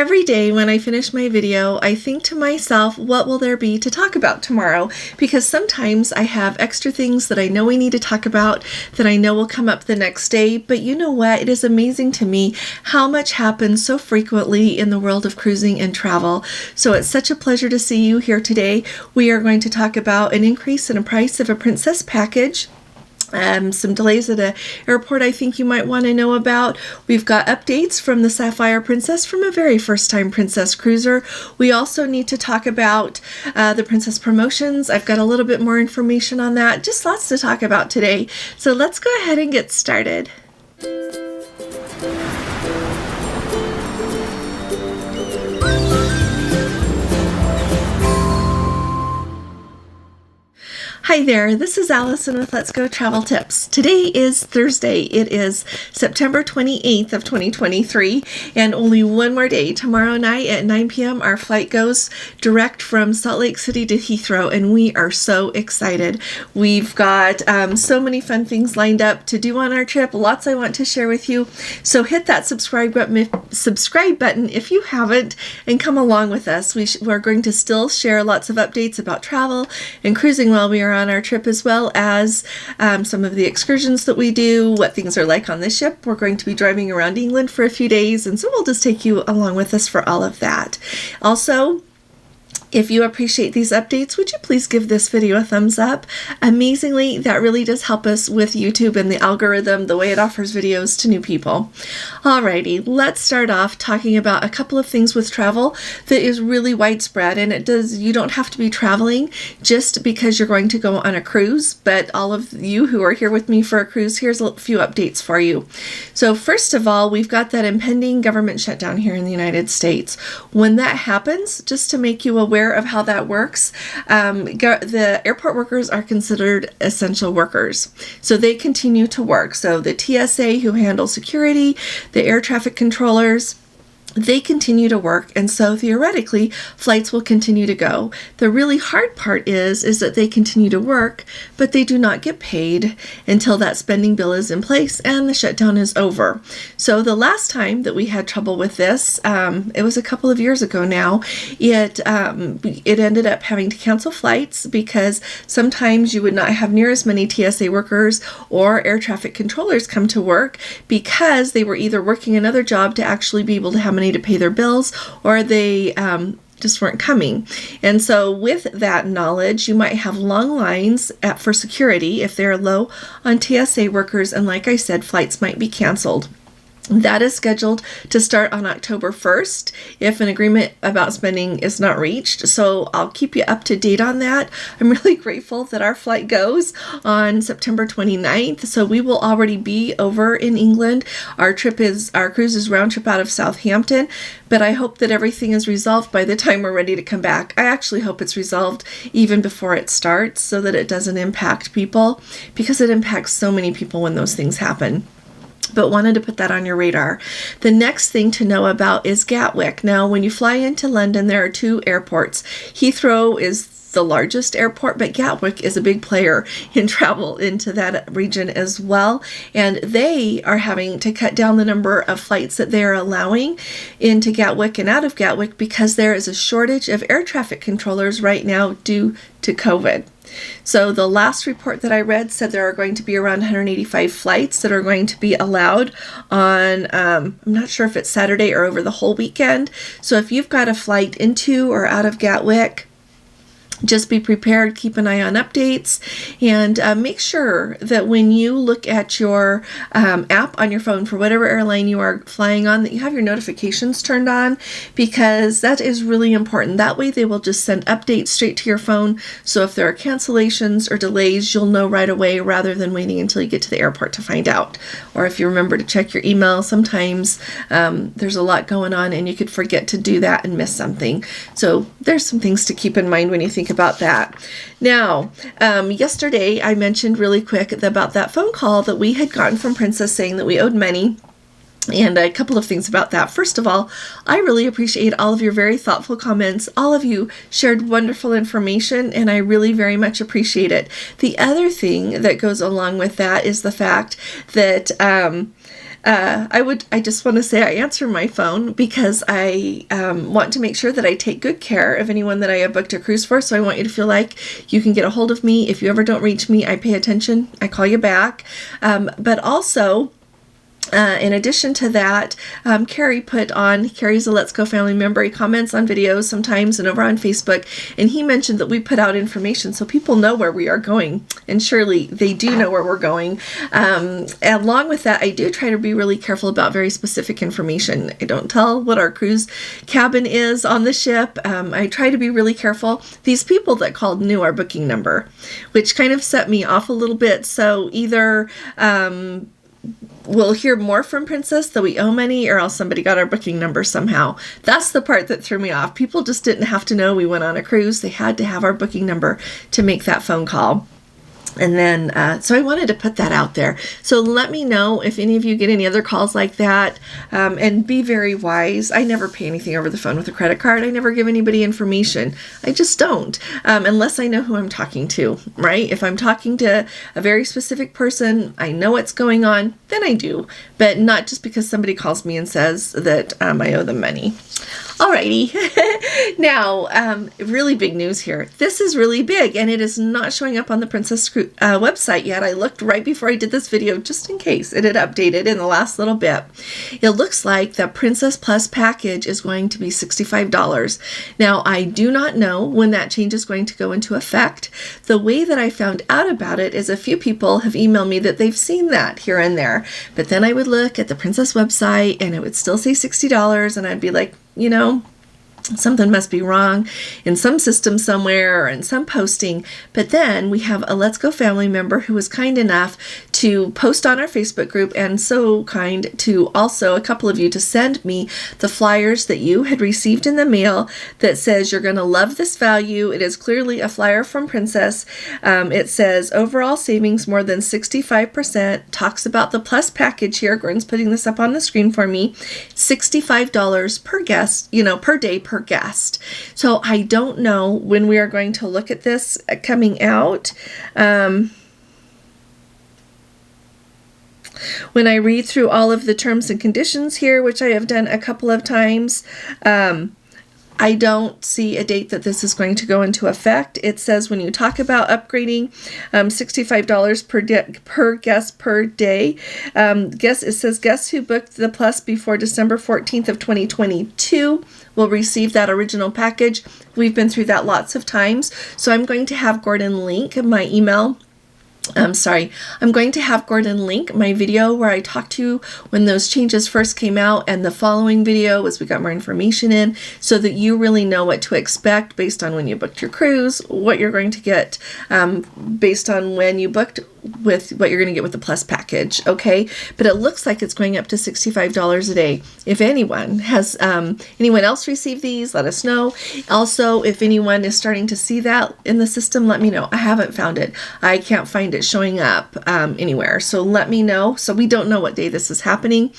Every day when I finish my video, I think to myself, what will there be to talk about tomorrow? Because sometimes I have extra things that I know we need to talk about that I know will come up the next day. But you know what? It is amazing to me how much happens so frequently in the world of cruising and travel. So it's such a pleasure to see you here today. We are going to talk about an increase in the price of a Princess package. Some delays at an airport I think you might want to know about. We've got updates from the Sapphire Princess from a very first-time Princess cruiser. We also need to talk about the Princess promotions. I've got a little bit more information on that. Just lots to talk about today. So let's go ahead and get started. Hi there, this is Allison with Let's Go Travel Tips. Today is Thursday. It is September 28th of 2023, and only one more day. Tomorrow night at 9 p.m. our flight goes direct from Salt Lake City to Heathrow, and we are so excited. We've got so many fun things lined up to do on our trip, lots I want to share with you. So hit that subscribe button if you haven't, and come along with us. We're going to still share lots of updates about travel and cruising while we are on our trip, as well as some of the excursions that we do, what things are like on the ship. We're going to be driving around England for a few days, and so we'll just take you along with us for all of that. Also, if you appreciate these updates, would you please give this video a thumbs up? Amazingly, that really does help us with YouTube and the algorithm, the way it offers videos to new people. Alrighty, let's start off talking about a couple of things with travel that is really widespread, and you don't have to be traveling just because you're going to go on a cruise, but all of you who are here with me for a cruise, here's a few updates for you. So first of all, we've got that impending government shutdown here in the United States. When that happens, just to make you aware of how that works, the airport workers are considered essential workers, so they continue to work. So the TSA, who handles security, the air traffic controllers, they continue to work, and so theoretically flights will continue to go. The really hard part is that they continue to work, but they do not get paid until that spending bill is in place and the shutdown is over. So the last time that we had trouble with this, it was a couple of years ago now, it ended up having to cancel flights because sometimes you would not have near as many TSA workers or air traffic controllers come to work because they were either working another job to actually be able to have money to pay their bills, or they just weren't coming. And so with that knowledge, you might have long lines for security if they're low on TSA workers, and like I said, flights might be canceled. That is scheduled to start on October 1st if an agreement about spending is not reached. So I'll keep you up to date on that. I'm really grateful that our flight goes on September 29th. So we will already be over in England. Our cruise is round trip out of Southampton, but I hope that everything is resolved by the time we're ready to come back. I actually hope it's resolved even before it starts so that it doesn't impact people, because it impacts so many people when those things happen. But wanted to put that on your radar. The next thing to know about is Gatwick. Now, when you fly into London, there are two airports. Heathrow is the largest airport, but Gatwick is a big player in travel into that region as well, and they are having to cut down the number of flights that they are allowing into Gatwick and out of Gatwick because there is a shortage of air traffic controllers right now due to COVID. So the last report that I read said there are going to be around 185 flights that are going to be allowed on, I'm not sure if it's Saturday or over the whole weekend. So if you've got a flight into or out of Gatwick, just be prepared, keep an eye on updates, and make sure that when you look at your app on your phone for whatever airline you are flying on, that you have your notifications turned on, because that is really important. That way they will just send updates straight to your phone, so if there are cancellations or delays, you'll know right away rather than waiting until you get to the airport to find out. Or if you remember to check your email, sometimes there's a lot going on and you could forget to do that and miss something. So there's some things to keep in mind when you think about that. Now, yesterday I mentioned really quick about that phone call that we had gotten from Princess saying that we owed money. And a couple of things about that. First of all, I really appreciate all of your very thoughtful comments. All of you shared wonderful information, and I really very much appreciate it. The other thing that goes along with that is the fact that I just want to say I answer my phone because I want to make sure that I take good care of anyone that I have booked a cruise for. So I want you to feel like you can get a hold of me. If you ever don't reach me, I pay attention. I call you back. But also, in addition to that, Carrie's a Let's Go family member. He comments on videos sometimes and over on Facebook, and he mentioned that we put out information so people know where we are going, and surely they do know where we're going. Along with that, I do try to be really careful about very specific information. I don't tell what our cruise cabin is on the ship. I try to be really careful. These people that called knew our booking number, which kind of set me off a little bit. So either we'll hear more from Princess that we owe money, or else somebody got our booking number somehow. That's the part that threw me off. People just didn't have to know we went on a cruise. They had to have our booking number to make that phone call. And then, so I wanted to put that out there. So let me know if any of you get any other calls like that, and be very wise. I never pay anything over the phone with a credit card. I never give anybody information. I just don't, unless I know who I'm talking to, right? If I'm talking to a very specific person, I know what's going on, then I do, but not just because somebody calls me and says that I owe them money. Alrighty. Now, really big news here. This is really big, and it is not showing up on the Princess website yet. I looked right before I did this video just in case it had updated in the last little bit. It looks like the Princess Plus package is going to be $65. Now, I do not know when that change is going to go into effect. The way that I found out about it is a few people have emailed me that they've seen that here and there, but then I would look at the Princess website and it would still say $60, and I'd be like, you know, something must be wrong in some system somewhere or in some posting. But then we have a Let's Go family member who was kind enough to post on our Facebook group, and so kind to also a couple of you to send me the flyers that you had received in the mail that says you're going to love this value. It is clearly a flyer from Princess. It says overall savings more than 65%, talks about the plus package here. Gordon's putting this up on the screen for me. $65 per guest, per day per guest. So I don't know when we are going to look at this coming out. When I read through all of the terms and conditions here, which I have done a couple of times, I don't see a date that this is going to go into effect. It says when you talk about upgrading, $65 per guest per day. It says guests who booked the Plus before December 14th of 2022 will receive that original package. We've been through that lots of times. So I'm going to have Gordon link my email. I'm going to have Gordon link my video where I talked to you when those changes first came out, and the following video as we got more information in, so that you really know what to expect based on when you booked your cruise, what you're going to get based on when you booked, with what you're going to get with the Plus package, okay? But it looks like it's going up to $65 a day. If anyone has, anyone else received these, let us know. Also, if anyone is starting to see that in the system, let me know. I haven't found it. I can't find it showing up anywhere. So let me know. So we don't know what day this is happening.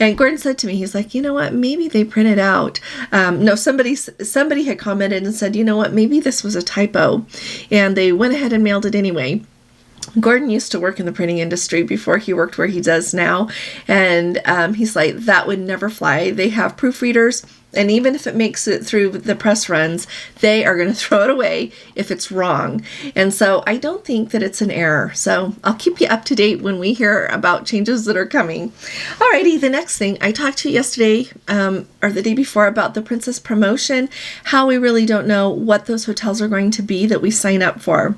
And Gordon said to me, he's like, you know what? Maybe they printed out. No, somebody had commented and said, you know what? Maybe this was a typo, and they went ahead and mailed it anyway. Gordon used to work in the printing industry before he worked where he does now, and he's like, that would never fly. They have proofreaders, and even if it makes it through the press runs, they are going to throw it away if it's wrong. And so I don't think that it's an error. So I'll keep you up to date when we hear about changes that are coming. Alrighty, the next thing, I talked to you yesterday or the day before about the Princess promotion, how we really don't know what those hotels are going to be that we sign up for.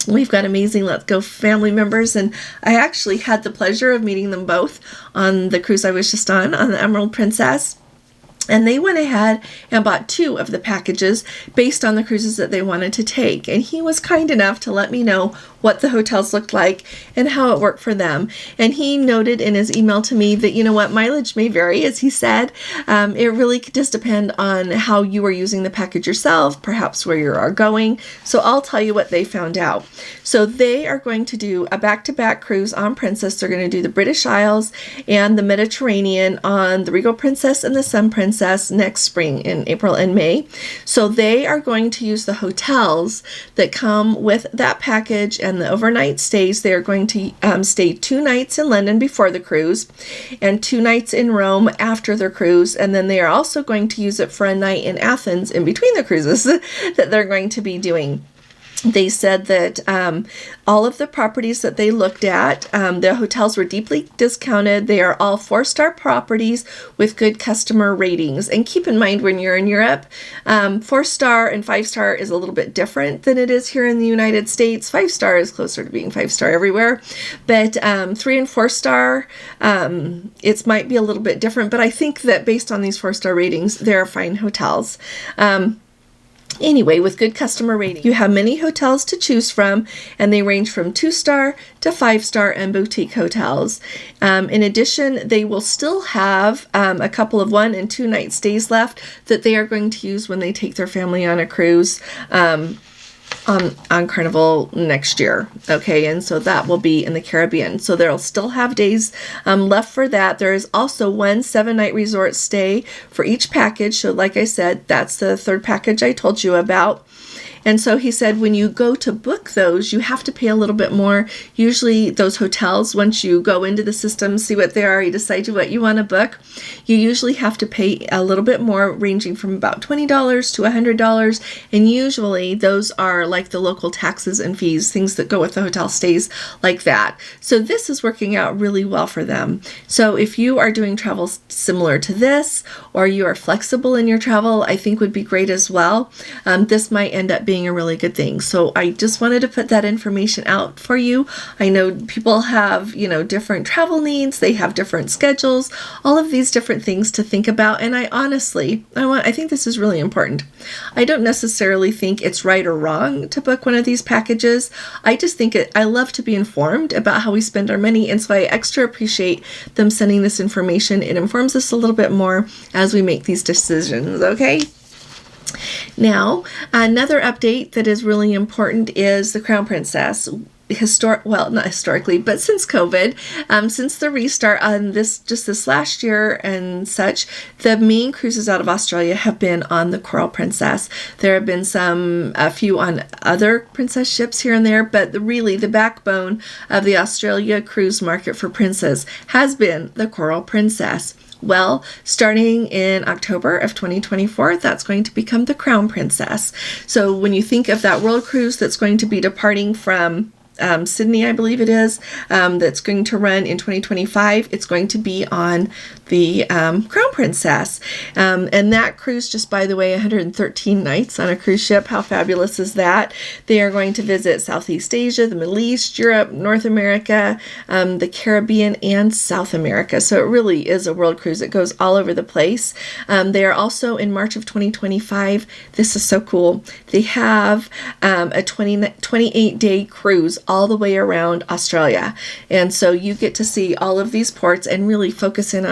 We've got amazing Let's Go family members, and I actually had the pleasure of meeting them both on the cruise I was just on the Emerald Princess. And they went ahead and bought 2 of the packages based on the cruises that they wanted to take. And he was kind enough to let me know what the hotels looked like and how it worked for them. And he noted in his email to me that, you know what, mileage may vary, as he said. It really does depend on how you are using the package yourself, perhaps where you are going. So I'll tell you what they found out. So they are going to do a back-to-back cruise on Princess. They're going to do the British Isles and the Mediterranean on the Regal Princess and the Sun Princess next spring in April and May. So they are going to use the hotels that come with that package, and and the overnight stays, they are going to stay 2 nights in London before the cruise and 2 nights in Rome after their cruise. And then they are also going to use it for a night in Athens in between the cruises that they're going to be doing. They said that all of the properties that they looked at, the hotels were deeply discounted. They are all 4-star properties with good customer ratings. And keep in mind, when you're in Europe, 4-star and 5-star is a little bit different than it is here in the United States. 5-star is closer to being 5-star everywhere. But 3 and 4-star, it might be a little bit different. But I think that based on these 4-star ratings, they're fine hotels. Anyway, with good customer rating, you have many hotels to choose from, and they range from 2-star to 5-star and boutique hotels. In addition, they will still have a couple of 1 and 2 night stays left that they are going to use when they take their family on a cruise on Carnival next year. Okay, and so that will be in the Caribbean. So they'll still have days left for that. There is also 1 7-night resort stay for each package. So like I said, that's the 3rd package I told you about. And so he said, when you go to book those, you have to pay a little bit more. Usually those hotels, once you go into the system, see what they are, you decide what you want to book, you usually have to pay a little bit more, ranging from about $20 to $100. And usually those are like the local taxes and fees, things that go with the hotel stays like that. So this is working out really well for them. So if you are doing travel similar to this, or you are flexible in your travel, I think would be great as well. This might end up being a really good thing. So I just wanted to put that information out for you. I know people have, different travel needs. They have different schedules, all of these different things to think about. And I think this is really important. I don't necessarily think it's right or wrong to book one of these packages. I just think I love to be informed about how we spend our money. And so I extra appreciate them sending this information. It informs us a little bit more as we make these decisions. Okay. Now, another update that is really important is the Crown Princess. Not historically, but since COVID, since the restart on this last year and such, the main cruises out of Australia have been on the Coral Princess. There have been a few on other princess ships here and there, but really the backbone of the Australia cruise market for princes has been the Coral Princess. Well, starting in October of 2024, that's going to become the Crown Princess. So when you think of that world cruise that's going to be departing from Sydney, I believe it is, that's going to run in 2025, it's going to be on the Crown Princess. And that cruise, just by the way, 113 nights on a cruise ship. How fabulous is that? They are going to visit Southeast Asia, the Middle East, Europe, North America, the Caribbean, and South America. So it really is a world cruise. It goes all over the place. They are also in March of 2025. This is so cool. They have a 28-day cruise all the way around Australia. And so you get to see all of these ports and really focus in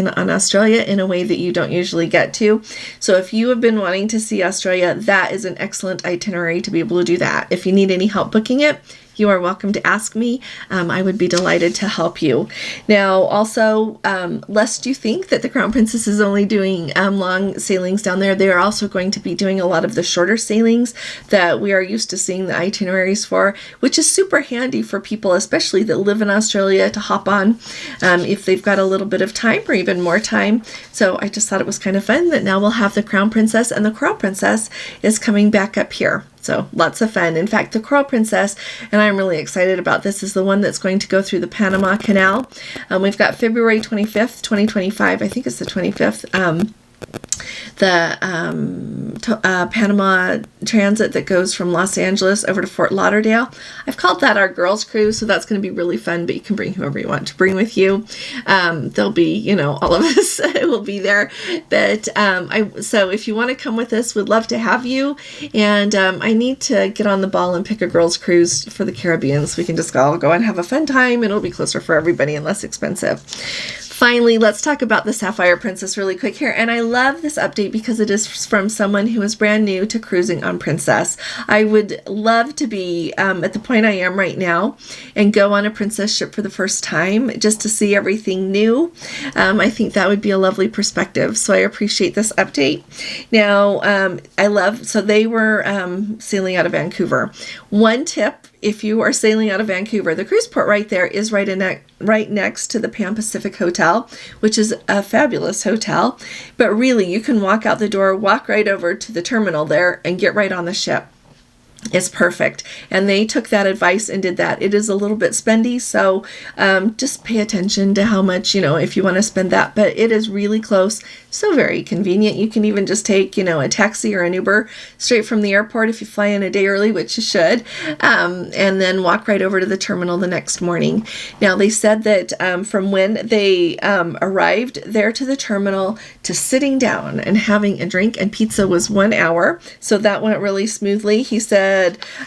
on Australia in a way that you don't usually get to. So if you have been wanting to see Australia, that is an excellent itinerary to be able to do that. If you need any help booking it, you are welcome to ask me. I would be delighted to help you. Now, also, lest you think that the Crown Princess is only doing long sailings down there, they are also going to be doing a lot of the shorter sailings that we are used to seeing the itineraries for, which is super handy for people, especially that live in Australia, to hop on if they've got a little bit of time or even more time. So I just thought it was kind of fun that now we'll have the Crown Princess, and the Coral Princess is coming back up here. So lots of fun. In fact, the Coral Princess, and I'm really excited about this, is the one that's going to go through the Panama Canal. We've got February 25th, 2025. I think it's the 25th. The Panama transit that goes from Los Angeles over to Fort Lauderdale. I've called that our girls cruise, so that's going to be really fun, but you can bring whoever you want to bring with you. There'll be, all of us will be there, but so if you want to come with us, we'd love to have you, and I need to get on the ball and pick a girls cruise for the Caribbean so we can just all go and have a fun time, and it'll be closer for everybody and less expensive. Finally, let's talk about the Sapphire Princess really quick here. And I love this update because it is from someone who is brand new to cruising on Princess. I would love to be at the point I am right now and go on a Princess ship for the first time just to see everything new. I think that would be a lovely perspective. So I appreciate this update. Now, so they were sailing out of Vancouver. One tip if you are sailing out of Vancouver, the cruise port right there is right next to the Pan Pacific Hotel, which is a fabulous hotel. But really, you can walk out the door, walk right over to the terminal there, and get right on the ship. It's perfect. And they took that advice and did that. It is a little bit spendy, so just pay attention to how much, if you want to spend that. But it is really close, so very convenient. You can even just take, a taxi or an Uber straight from the airport if you fly in a day early, which you should, and then walk right over to the terminal the next morning. Now, they said that from when they arrived there to the terminal to sitting down and having a drink and pizza was 1 hour, so that went really smoothly. He said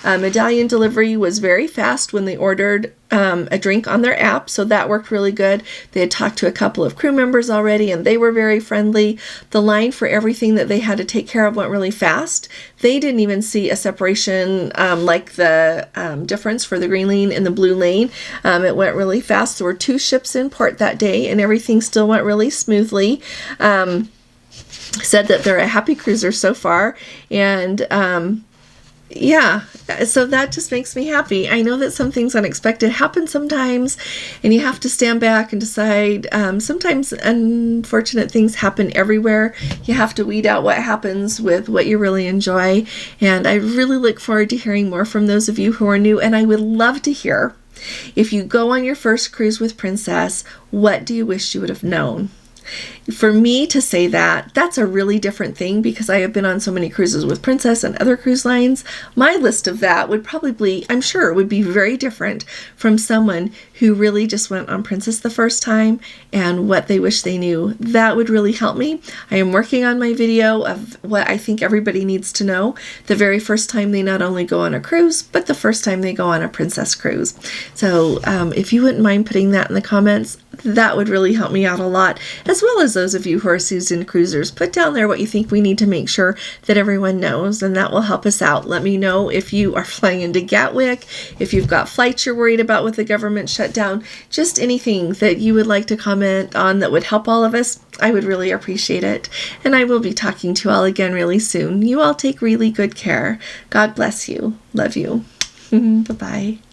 medallion delivery was very fast when they ordered a drink on their app, so that worked really good. They had talked to a couple of crew members already, and they were very friendly. The line for everything that they had to take care of went really fast. They didn't even see a separation like the difference for the green lane and the blue lane. It went really fast. There were 2 ships in port that day, and everything still went really smoothly. Said that they're a happy cruiser so far, and yeah, so that just makes me happy. I know that some things unexpected happen sometimes, and you have to stand back and decide. Sometimes unfortunate things happen everywhere. You have to weed out what happens with what you really enjoy, and I really look forward to hearing more from those of you who are new, and I would love to hear, if you go on your first cruise with Princess, what do you wish you would have known? For me to say that, that's a really different thing because I have been on so many cruises with Princess and other cruise lines. My list of that would probably, I'm sure, would be very different from someone who really just went on Princess the first time and what they wish they knew. That would really help me. I am working on my video of what I think everybody needs to know the very first time they not only go on a cruise, but the first time they go on a Princess cruise. So if you wouldn't mind putting that in the comments, that would really help me out a lot, as well as those of you who are seasoned cruisers. Put down there what you think we need to make sure that everyone knows, and that will help us out. Let me know if you are flying into Gatwick, if you've got flights you're worried about with the government shutdown, just anything that you would like to comment on that would help all of us. I would really appreciate it. And I will be talking to you all again really soon. You all take really good care. God bless you. Love you. Bye-bye.